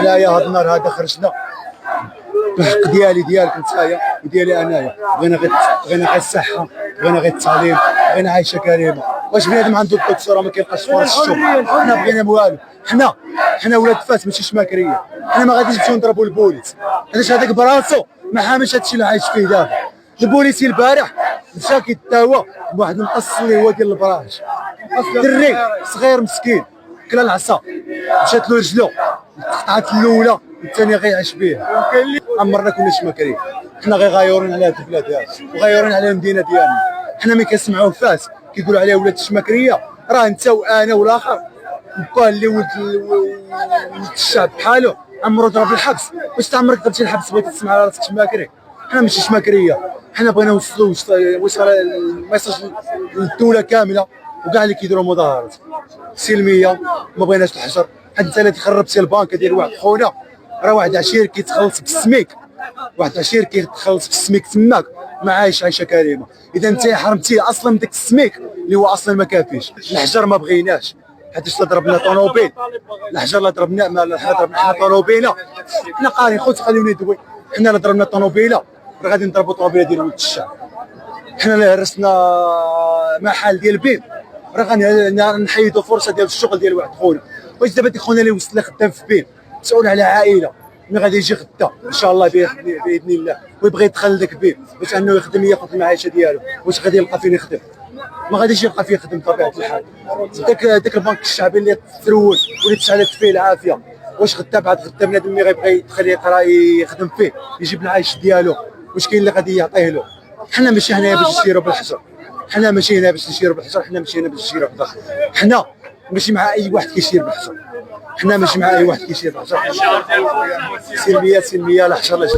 حنايا هذا النهار هذا خرجنا بالحق ديالي ديالك نتايا وديالي انايا، بغينا غير الصحه، بغينا غير التعليم، بغينا عايشه كريمه. واش بنادم عنده الدكتوره ما كيلقاش فرص الشغل؟ حنا بغينا والو، حنا ولاد فاس ماشي شماكريه، حنا ما غاديش نمشيو نضربوا البوليس، علاش هذاك براسو ما حاملش هادشي اللي عايش فيه دابا. البوليسي البارح مشى كيتداوى بواحد المقص اللي هو ديال البراج، دري صغير مسكين كلا العصا مشات له رجلو تقطعت الاولى والثانيه غيعيش بها. عمرنا كنا شماكرين، حنا غير غايورين على هاد البلاد هادي وغايورين على المدينه ديالنا. حنا ملي كنسمعوا فاس كيقولوا عليها ولاد الشماكريه، راه انت وانا والاخر با اللي ولد الشعب بحالو عمرو ضرب الحبس. واش تعمرك ضربتي الحبس بغيتي تسمع على راسك شماكري؟ حنا ماشي شماكريه، حنا بغينا نوصلوا الميساج للدوله كامله وكاع اللي كيديروا مظاهرات سلميه. ما بغيناش الحجر، حيت انت اللي خربتي البنكه ديال واحد خونا، راه واحد عشير كيتخلص بالسميك، واحد عشير كيتخلص بالسميك تماك ما عايش عيشه كريمه. اذا انت حرمتيه اصلا من داك السميك اللي هو اصلا ما كافيش. الحجر ما بغيناش، حيت لا ضربنا طوموبيل الحجر، لا ضربنا حنا طوموبيله، حنا قارين خوت خليوني ندوي، حنا لا ضربنا طوموبيله راه غادي نضربوا طوموبيله ديال ولد الشعب. حنا لا هرسنا محل ديال بيب راه غنحيدوا فرصه ديال الشغل ديال واحد خونا. واش دابا ديك خونا اللي وصل لي خدام في بيب مسؤول على عائله ملي غادي يجي غدا ان شاء الله باذن الله ويبغي يدخل لذاك بيب باش انه يخدم ياخذ المعيشه ديالو، واش غادي يلقى فين يخدم؟ ما غاديش يلقى فيه يخدم بطبيعه الحال. داك البنك الشعبي اللي تروج واللي تشعلت فيه العافيه، واش غدا بعد غدا بنادم اللي غيبغي يدخل يقرا يخدم فيه يجيب العيش ديالو، واش كاين اللي غادي يعطيه له؟ حنا ماشي هنايا باش نشيروا بالحجر، حنا ماشي هنا باش نشيروا بالحجر، حنا ماشي هنا باش نشيروا بالحجر، حنا ماشي مع اي واحد كيشير بالحجر، حنا ماشي مع اي واحد كيشير بالحجر. سلميه لا حجر لا